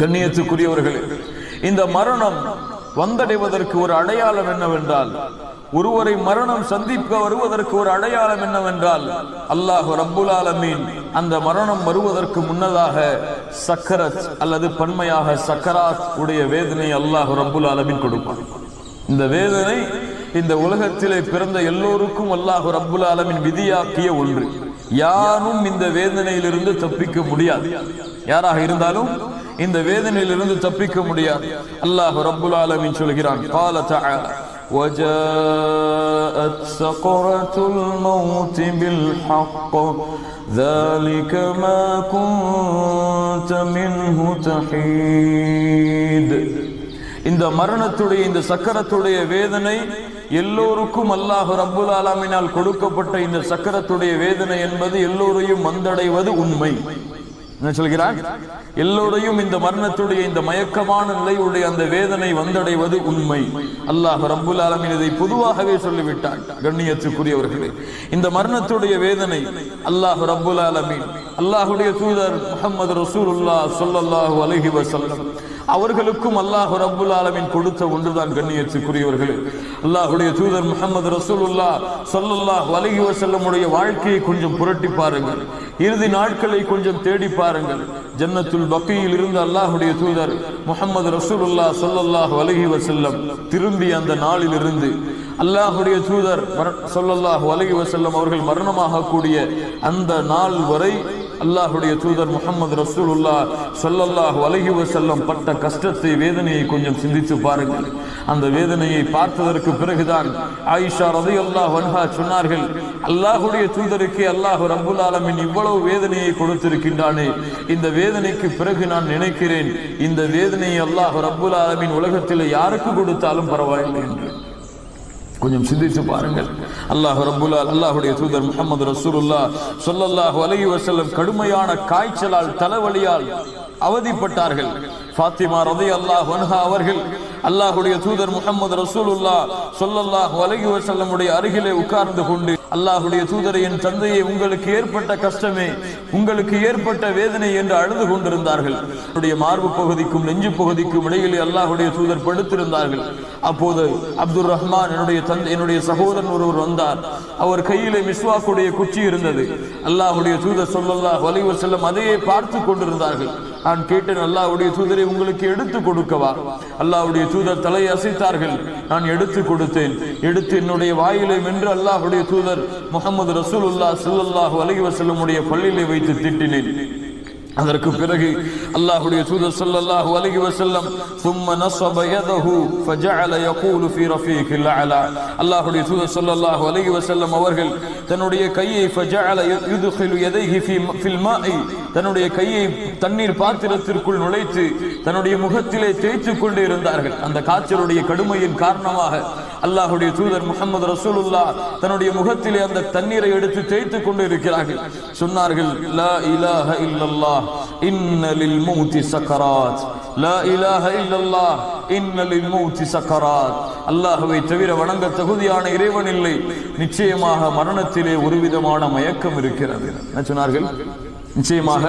கண்ணியத்துக்குரியவர்களே, இந்த மரணம் வந்தடைவதற்கு ஒரு அடையாளம் என்னவென்றால், ஒருவரை மரணம் சந்திக்க வருவதற்கு ஒரு அடையாளம் என்னவென்றால், அல்லாஹ் ரப்புல் ஆலமீன் அந்த மரணம் வருவதற்கு முன்னதாக சக்கரத் அல்லது பன்மையாக சக்கராத் உடைய வேதனை அல்லாஹ் ரப்புல் ஆலமீன் கொடுப்பான். இந்த வேதனை இந்த உலகத்திலே பிறந்த எல்லோருக்கும் அல்லாஹ் ரப்புல் ஆலமீன் விதியாக்கிய ஒன்று. யாரும் இந்த வேதனையிலிருந்து தப்பிக்க முடியாது. யாராக இருந்தாலும் இந்த வேதனையிலிருந்து தப்பிக்க முடியாது. அல்லாஹ் ரப்புல் ஆலமீன் சொல்கிறான், قال تعالى وجاءت سكرة الموت بالحق ذلك ما كنت منه تحيد. இந்த மரணத்துடைய இந்த சக்கரத்துடைய வேதனை எல்லோருக்கும் அல்லாஹ் ரப்புல் ஆலமீனால் கொடுக்கப்பட்ட இந்த சக்கரத்துடைய வேதனை என்பது எல்லோரையும் வந்தடைவது உண்மை. என்ன சொல்கிறான்? எல்லோரையும் இந்த மரணத்துடைய இந்த மயக்கமான நிலையுடைய அந்த வேதனை வந்தடைவது உண்மை. அல்லாஹ் ரப்புல் ஆலமீன் இதை பொதுவாகவே சொல்லிவிட்டான். கண்ணியத்துக்குரியவர்களே, இந்த மரணத்துடைய வேதனை அல்லாஹ் ரப்புல் ஆலமீன் அல்லாஹ்வுடைய தூதர் முஹம்மது ரசூலுல்லாஹ் ஸல்லல்லாஹு அலைஹி வஸல்லம் அவர்களுக்கும் அல்லாஹ் ரப்புல் ஆலமீன் கொடுத்த ஒன்றுதான். கண்ணியத்துக்குரியவர்களே, அல்லாஹ்வுடைய தூதர் முஹம்மது ரசூலுல்லாஹ் ஸல்லல்லாஹு அலைஹி வஸல்லம் உடைய வாழ்க்கையை கொஞ்சம் புரட்டி பாருங்கள். இறுதி நாட்களை கொஞ்சம் தேடி பாருங்கள். ஜன்னத்துல் பக்கீயில் இருந்து அல்லாஹ்வுடைய தூதர் முஹம்மது ரசூலுல்லாஹ் ஸல்லல்லாஹு அலைஹி வஸல்லம் திரும்பி அந்த நாளில் இருந்து அல்லாஹ்வுடைய தூதர் ஸல்லல்லாஹு அலைஹி வஸல்லம் அவர்கள் மரணமாக கூடிய அந்த நாள் வரை அல்லாஹ்வுடைய தூதர் முஹம்மது ரசூலுல்லாஹ் ஸல்லல்லாஹு அலைஹி வஸல்லம் பட்ட கஷ்டத்தை, வேதனையை கொஞ்சம் சிந்தித்து பாருங்கள். அந்த வேதனையை பார்த்ததற்கு பிறகுதான் ஆயிஷா ரலியல்லாஹு அன்ஹா சொன்னார்கள், அல்லாஹ்வுடைய தூதருக்கு அல்லாஹ் ரப்புல் ஆலமீன் இவ்வளவு வேதனையை கொடுத்திருக்கின்றானே, இந்த வேதனைக்கு பிறகு நான் நினைக்கிறேன், இந்த வேதனையை அல்லாஹ் ரப்புல் ஆலமீன் உலகத்தில் யாருக்கு கொடுத்தாலும் பரவாயில்லை என்று. கொஞ்சம் சிந்தித்து பாருங்கள். அல்லாஹ்வுடைய தூதர் முஹம்மது ரசூலுல்லாஹ் ஸல்லல்லாஹு அலைஹி வஸல்லம் கடுமையான காய்ச்சலால் தலைவலியால் அவதிப்பட்டார்கள். ஃபாத்திமா ரலியல்லாஹு அன்ஹா அவர்கள் அல்லாஹ்வுடைய தூதர் முஹம்மது ரசூலுல்லாஹ் ஸல்லல்லாஹு அலைஹி வஸல்லம் உடைய அருகிலே உட்கார்ந்து கொண்டு, அல்லாஹ்வுடைய தூதரை, என் தந்தையை, உங்களுக்கு ஏற்பட்ட கஷ்டமே, உங்களுக்கு ஏற்பட்ட வேதனை என்று அழுது கொண்டிருந்தார்கள். அவருடைய மார்பு பகுதிக்கும் நெஞ்சு பகுதிக்கும் இடையிலே அல்லாஹ்வுடைய தூதர் படுத்திருந்தார்கள். அப்போது அப்துர் ரஹ்மான் என்னுடைய சகோதரன் ஒருவர் வந்தார். அவர் கையிலே மிஸ்வாக்குடைய குச்சி இருந்தது. அல்லாஹ்வுடைய தூதர் ஸல்லல்லாஹு அலைஹி வஸல்லம் அதையே பார்த்து கொண்டிருந்தார்கள். நான் கேட்டேன், அல்லாஹ்வுடைய தூதரை, உங்களுக்கு எடுத்து கொடுக்கவா? அல்லாஹ்வுடைய தூதர் தலையை அசைத்தார்கள். நான் எடுத்து கொடுத்தேன். எடுத்து என்னுடைய வாயிலை மென்று அல்லாஹ்வுடைய தூதர் முஹம்மது ரசூலுல்லாஹ் ஸல்லல்லாஹு அலைஹி வஸல்லம் உடைய பல்லிலே வைத்து திட்டினேன். அதற்கு பிறகு அல்லாஹ்வுடைய தூதர் ஸல்லல்லாஹு அலைஹி வஸல்லம் ثم نصب يده فجعل يقول في رفيق الاعلى. அல்லாஹ்வுடைய தூதர் ஸல்லல்லாஹு அலைஹி வஸல்லம் அவர்கள் தன்னுடைய கையை فجعل يدخل يديه في الماء, தன்னுடைய கையை தண்ணீர் பாத்திரத்திற்குள் நுழைத்து தன்னுடைய முகத்திலே தேய்த்து கொண்டே இருந்தார்கள். அந்த காய்ச்சலுடைய கடுமையின் காரணமாக அல்லாஹ்வுடைய தூதர் முஹம்மது ரசூலுல்லாஹ் தன்னுடைய முகத்திலே அந்த தண்ணீரை எடுத்து தேய்த்து கொண்டு இருக்கிறார்கள். சொன்னார்கள், லா இலாஹ இல்லல்லாஹ் இன்ன லில் மௌத்தி சக்கராத், லா இலாஹ இல்லல்லாஹ் இன்ன லில் மௌத்தி சக்கராத். அல்லாஹ்வை தவிர வணங்க தகுதியான இறைவன் இல்லை, நிச்சயமாக மரணத்திலே ஒருவிதமான மயக்கம் இருக்கிறது. என்ன சொன்னார்கள்? நிச்சயமாக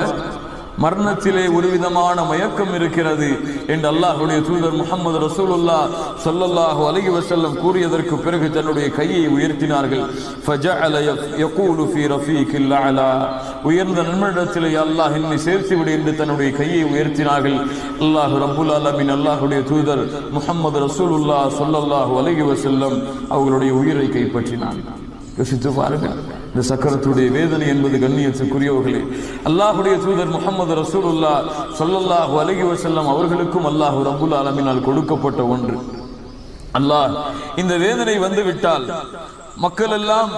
மரணத்திலே ஒரு விதமான மயக்கம் இருக்கிறது என்று அல்லாஹ்வுடைய தூதர் முஹம்மது ரசூலுல்லாஹ் ஸல்லல்லாஹு அலைஹி வஸல்லம் கூறியதற்கு பிறகு தன்னுடைய கையை உயர்த்தினார்கள். ஃபஜஅல யகூலு ஃபீ ரஃபீகில் அலா, உயர்ந்த நன்மனிடத்திலே அல்லாஹ் என்னை சேர்த்து விடு என்று தன்னுடைய கையை உயர்த்தினார்கள். அல்லாஹ் ரப்புல் ஆலமீன் அல்லாஹ்வுடைய தூதர் முஹம்மது ரசூலுல்லாஹ் ஸல்லல்லாஹு அலைஹி வஸல்லம் அவர்களுடைய உயிரை கைப்பற்றினார். யோசித்து பாருங்கள், இந்த சக்கரத்துடைய வேதனை என்பது கண்ணியத்துக்குரியவர்களே, அல்லாஹ்வுடைய தூதர் முஹம்மது ரசூலுல்லாஹ் ஸல்லல்லாஹு அலைஹி வஸல்லம் அவர்களுக்கும் அல்லாஹ் ரப்புல் ஆலமீனால் கொடுக்கப்பட்ட ஒன்று. அல்லாஹ் இந்த வேதனை வந்து விட்டால் மக்கள் எல்லாம்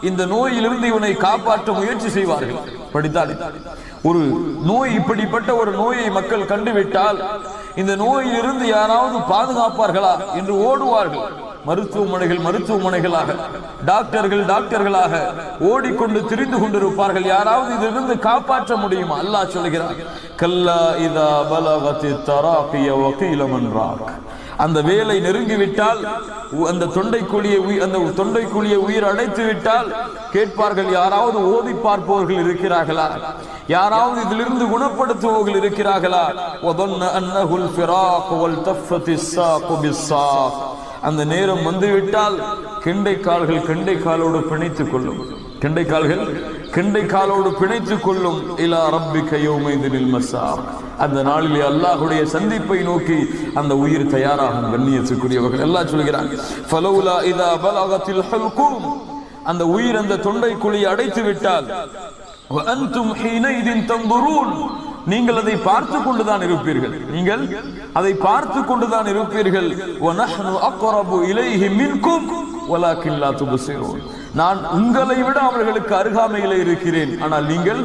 இந்த நோயிலிருந்து இவனை காப்பாற்ற முயற்சி செய்வார்கள். படித்தால் ஒரு நோய், இப்படிப்பட்ட ஒரு நோயை மக்கள் கண்டுவிட்டால் இந்த நோயிலிருந்து யாராவது பாதுகாப்பார்களா என்று ஓடுவார்கள். மருத்துவமனைகளாக டாக்டர்களாக ஓடிக்கொண்டு திரிந்து கொண்டிருப்பார்கள். யாராவது இதிலிருந்து காப்பாற்ற முடியுமா? அல்லாஹ் சொல்கிறார், கல்லா இதா பலகத்தி தராகிய வகீல மன் ராக். அந்த வேலை நெருங்கிவிட்டால், அந்த தொண்டைக்குழியை உயிர் அடைத்து விட்டால் கேட்பார்கள், யாராவது ஓதி பார்ப்பவர்கள் இருக்கிறார்களா, யாராவது இதிலிருந்து குணப்படுத்துபவர்கள் இருக்கிறார்களா? அந்த நேரம் வந்துவிட்டால் கெண்டைக்கால்கள் கெண்டைக்காலோடு பிணைத்துக் கொள்ளும், கெண்டைக்கால்கள் கெண்டைக்காலோடு பிணைத்துக் கொள்ளும். இலா ரப்பிக யௌமைதினில் மஸார். அந்த நாளிலே அல்லாஹ்வுடைய சந்திப்பை நோக்கி அந்த உயிர் தயாராகும். கண்ணியத்துக்குரியவர்கள் எல்லாம் சொல்கிறாங்க, ஃபலௌலா இதா பலகத்தில் ஹல்கும், அந்த உயிர் அந்த தொண்டை குழியை அடைத்து விட்டால், வ அன்தும் ஹீனைதின் தன்துரூன், நீங்கள் அதை பார்த்து கொண்டுதான் இருப்பீர்கள், நீங்கள் அதை பார்த்து கொண்டுதான் இருப்பீர்கள். வ நஹ்னு அக்ரபு இலைஹி மின்கும் வலாக்கின் லா துப்சிரூன், நான் உங்களை விட அவர்களுக்கு அருகாமையிலே இருக்கிறேன், ஆனால் நீங்கள்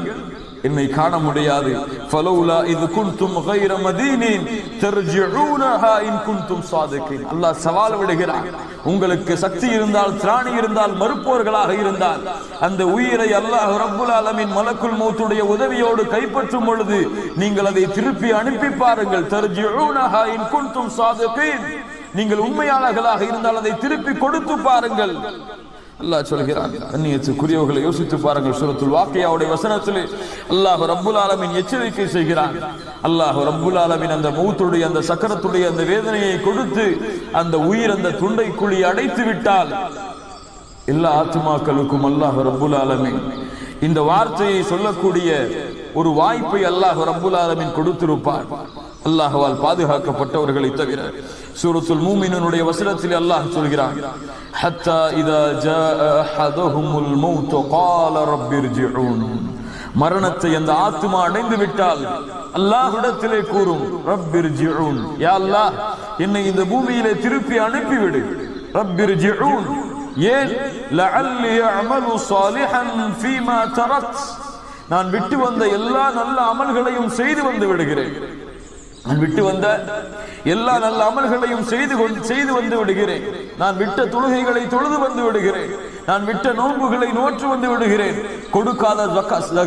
என்னை காண முடியாது. ஃபலௌலா இத் குன்தும் கைர மதீனின் தர்ஜிஊனஹா இன் குன்தும் சாதிகீன். அல்லாஹ் சவால் விடுகிறார், உங்களுக்கு சக்தி இருந்தால், திராணி இருந்தால், மறுப்பவர்களாக இருந்தால் அந்த உயிரை அல்லாஹ் ரப்புல் ஆலமீன் மலக்குல் மௌத்துடைய உதவியோடு கைப்பற்றும் பொழுது நீங்கள் அதை திருப்பி அனுப்பி பாருங்கள். தர்ஜிஊனஹா இன் குன்தும் சாதிகீன், நீங்கள் உண்மையாளர்களாக இருந்தால் அதை திருப்பி கொடுத்து பாருங்கள். அல்லாஹ் சொல்கிறான். கண்ணியத்துக்குரியவர்களை யோசித்து பாருங்கள், சூரத்துல் வாக்கியாவுடைய வசனத்திலே அல்லாஹ் ரப்புல் ஆலமீன் எச்சரிக்கை செய்கிறான். அல்லாஹ் ரப்புல் ஆலமீன் அந்த மௌத்துடைய அந்த சக்கரத்துடைய அந்த வேதனையை கொடுத்து அந்த உயிர் அந்த துண்டை குழி அடைத்து விட்டால் எல்லா ஆத்மாக்களுக்கும் அல்லாஹ் ரப்புல் ஆலமீன் இந்த வார்த்தையை சொல்லக்கூடிய ஒரு வாய்ப்பை அல்லாஹ் ரப்புல் ஆலமீன் கொடுத்திருப்பார். அல்லாஹ்வால் பாதுகாக்கப்பட்டவர்களை தவிர. சூரத்துல் மூமினுடைய வசனத்தில் அல்லாஹ் சொல்கிறான், ஹத்தா இதா ஜாஅ அஹதுஹுமுல் மௌத் قال رب ارجعون, மரணத்தை அந்த ஆத்மா அடைந்து விட்டால் அல்லாஹ்விடத்திலே கூறும், ரப் இர்ஜிஊன், யா அல்லாஹ் என்னை இந்த பூமியிலே திருப்பி அனுப்பிவிடு. ரப் இர்ஜிஊன், ஏன்? லஅல்லி அஅமலு ஸாலிஹன் ஃபீமா தரக்த், நான் விட்டு வந்த எல்லா நல்ல அமல்களையும் செய்து வந்து விடுகிறேன், நான் விட்டு வந்த எல்லா நல்ல அமல்களையும் செய்து வந்து விடுகிறேன், நான் விட்ட தொழுகைகளை தொழுது வந்து விடுகிறேன், நான் விட்ட நோன்புகளை நோற்று வந்து விடுகிறேன், கொடுக்காத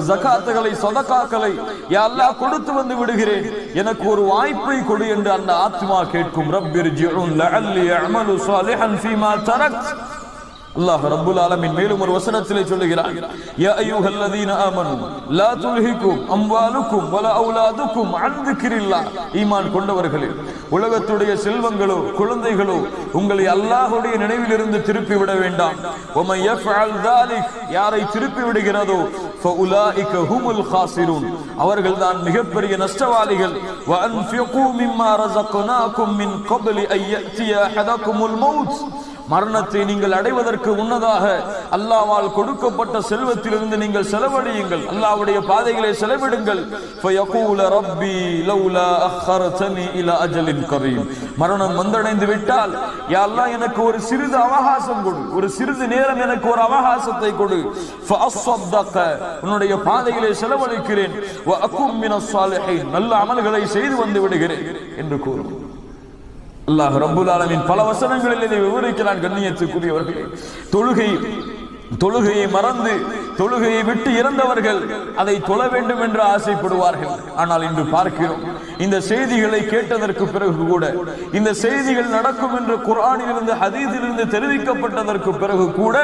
ஜகாத்துகளை சதகாக்களை யா அல்லாஹ் கொடுத்து வந்து விடுகிறேன், எனக்கு ஒரு வாய்ப்பை கொடு என்று அந்த ஆத்மா கேட்கும். ரப்பிர்ஜிஊன் லஅல்லி அஅமலு ஸாலிஹன் ஃபீமா தரக்த். அல்லாஹ் ரப்புல் ஆலமீன் மேலும் ஒரு வசனத்திலே சொல்லுகிறார், யா அய்யுஹல்லதீன ஆமனு லா துல்ஹிகும் அம்வாலுக்கும் வலா அவுலாதுக்கும் அன் திக்ரில்லாஹ். ஈமான் கொண்டவர்களே, உலகத்துடைய செல்வங்களோ குழந்தைகளோ உங்களை அல்லாஹ்வுடைய நினைவிலிருந்து திருப்பி விட வேண்டாம். வமன் யஃஅல் ذلك, யாரை திருப்பி விடுகிறதோ ஃபஉலாயிக ஹுமுல் காஸிரூன், அவர்கள்தான் மிகப்பெரிய நஷ்டவாளிகள். வ அன்ஃபிகு மிம்மா ரஸக்னாகும் மின் கப்லி அன் யஅதிய அஹதகுமுல் மௌத், மரணத்தை நீங்கள் அடைவதற்கு முன்னதாக அல்லாஹ்வால் கொடுக்கப்பட்ட செல்வத்திலிருந்து நீங்கள் செலவழியுங்கள், அல்லாஹ்வுடைய பாதைகளை செலவிடுங்கள். ஃபயகூல ரப்பி லௌலா அഖர்தனி இலா அஜலின் கரீம், மரணம் வந்தடைந்து விட்டால் யா அல்லாஹ் எனக்கு ஒரு சிறிது அவகாசம் கொடு, ஒரு சிறிது நேரம் எனக்கு ஒரு அவகாசத்தை கொடு. ஃபஅஸ்ஸதக, உன்னுடைய பாதைகளை செலவழிக்கிறேன். வ அகும் மினஸ் ஸாலிஹீன், நல்ல அமல்களை செய்து வந்து விடுகிறேன் என்று கூறும். அல்லாஹ் ரப்புல் ஆலமீன் பல வசனங்களில் இதை விவரிக்கிறான். கண்ணியத்துக்குரியவர்களே, தொழுகையை மறந்து தொழுகையை விட்டு இறந்தவர்கள் அதை தொழ வேண்டும் என்று ஆசைப்படுவார்கள். ஆனால் இன்று பார்க்கிறோம், இந்த செய்திகளை கேட்டதற்கு பிறகு கூட, இந்த செய்திகள் நடக்கும் என்று குர்ஆனிலிருந்து ஹதீஸிலிருந்து தெரிவிக்கப்பட்டதற்கு பிறகு கூட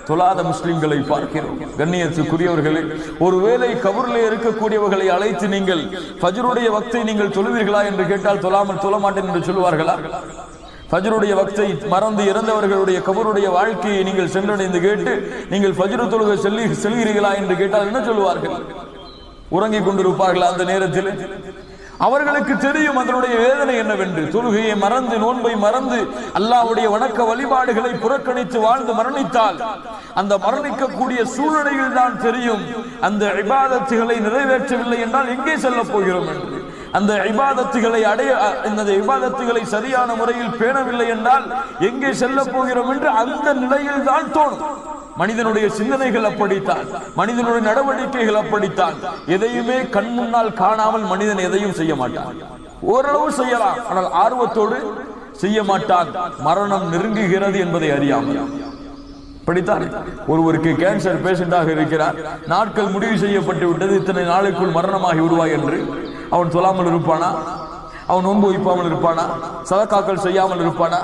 தொழாத முஸ்லிம்களை பார்க்கிறோம். கண்ணியத்துக்குரியவர்களே, ஒருவேளை கபூரிலே இருக்கக்கூடியவர்களை அழைத்து நீங்கள் ஃபஜ்ருடைய வக்தை நீங்கள் தொழுவீர்களா என்று கேட்டால் தொழ மாட்டேன் என்று சொல்லுவார்களா? ஃபஜ்ருடைய வக்தை மறந்து இறந்தவர்களுடைய கபூருடைய வாழ்க்கையை நீங்கள் சென்றடைந்து கேட்டு நீங்கள் ஃபஜ்ரு தொழுகை செல்கிறீர்களா என்று கேட்டால் என்ன சொல்லுவார்கள்? உறங்கிக் கொண்டிருப்பார்களா அந்த நேரத்தில்? அவர்களுக்கு தெரியும் அதனுடைய வேதனை என்னவென்று. தொழுகையை மறந்து நோன்பை மறந்து அல்லாஹ்வுடைய வணக்க வழிபாடுகளை புறக்கணித்து வாழ்ந்து மரணித்தால் அந்த மரணிக்கக்கூடிய சூழ்நிலையில் தான் தெரியும் அந்த இபாதத்துகளை நிறைவேற்றவில்லை என்றால் எங்கே செல்ல போகிறோம் என்று. அந்த இபாதத்துகளை இந்த இபாதத்துகளை சரியான முறையில் பேணவில்லை என்றால் எங்கே செல்ல போகிறோம் என்று அந்த நிலையில் தான் தோணும். மனிதனுடைய சிந்தனைகள் அப்படித்தான், மனிதனுடைய நடவடிக்கைகள் அப்படித்தான். எதையுமே கண் முன்னால் காணாமல் மனிதன் எதையும் செய்ய மாட்டான். ஓரளவு செய்யலாம், ஆனால் ஆர்வத்தோடு செய்ய மாட்டான். மரணம் நெருங்குகிறது என்பதை அறியாமல். படித்தான், ஒருவருக்கு கேன்சர் பேஷண்டாக இருக்கிறார், நாட்கள் முடிவு செய்யப்பட்டு விட்டது, இத்தனை நாளுக்குள் மரணமாகி விடுவாய் என்று அவன் சொல்லாமல் இருப்பானா? அவன் நோன்பு வைப்பாமல் இருப்பானா? சதகாக்கள் செய்யாமல் இருப்பானா?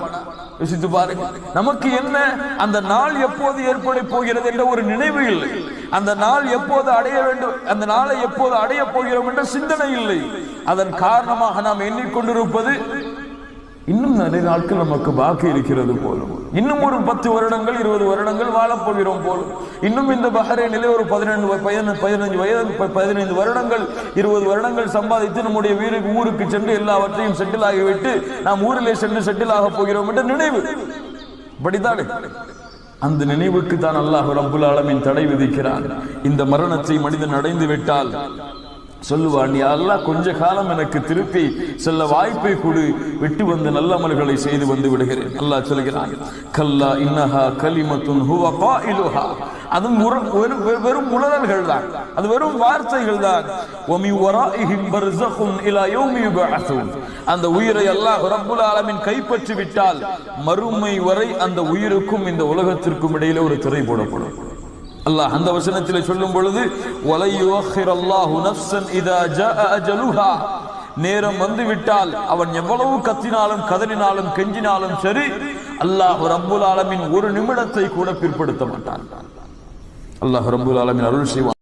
யோசித்து பாருங்க. நமக்கு என்ன அந்த நாள் எப்போது ஏற்பட போகிறது என்ற ஒரு நினைவு இல்லை. அந்த நாள் எப்போது அடைய வேண்டும், அந்த நாளை எப்போது அடைய போகிறோம் என்ற சிந்தனை இல்லை. அதன் காரணமாக நாம் எண்ணிக்கொண்டிருப்பது இன்னும் நிறைய நாட்கள் நமக்கு பாக்கி இருக்கிறது போலும், இன்னும் ஒரு 10 வருடங்கள் 20 வருடங்கள் வாழப்போகிறோம் போலும், இன்னும் இந்த பஹ்ரைனிலே ஒரு 15 வருடங்கள் 20 வருடங்கள் சம்பாதித்து நம்முடைய ஊருக்கு சென்று எல்லாவற்றையும் செட்டில் ஆகிவிட்டு நாம் ஊரிலே சென்று செட்டில் ஆக போகிறோம் என்ற நினைவு படித்தானே. அந்த நினைவுக்கு தான் அல்லாஹ் ரப்புல் ஆலமீன் தடை விதிக்கிறான். இந்த மரணத்தை மனிதன் அடைந்து விட்டால் சொல்லுவான், யா அல்லாஹ் கொஞ்ச காலம் எனக்கு திருப்பி செல்ல வாய்ப்பை கொடு, விட்டு வந்த நல்ல அமல்களை செய்து வந்து விடுகிறேன். அல்லாஹ் சொல்கிறான், கல்லா இன்னஹா கலிமத்துன் ஹுவ காயிலுஹா. அது வெறும் உளறல்கள் தான், அது வெறும் வார்த்தைகள் தான். வமி வராஇஹிம் பர்ஸഖுன் இலா யௌமி யுபஅஸூன். அந்த உயிரை அல்லாஹ் ரப்புல் ஆலமீன் கைப்பற்றி விட்டால் மறுமை வரை அந்த உயிருக்கும் இந்த உலகத்திற்கும் இடையிலே ஒரு திரை போடப்படும். அல்லாஹ் அந்த வசனத்திலே சொல்லும் பொழுது, வலை யுஅখিরல்லாஹு நஃப்ஸன் இதா ஜாஅ அஜலுஹா. நேரம் வந்துவிட்டால் அவன் எவ்வளவு கத்தினாலும் கதறினாலும் கெஞ்சினாலும் சரி, அல்லாஹ் ரப்புல் ஆலமீன் ஒரு நிமிடத்தை கூட பிற்படுத்த மாட்டான். அல்லாஹ் ரப்புல் ஆலமீன் அருள் செய்வான்.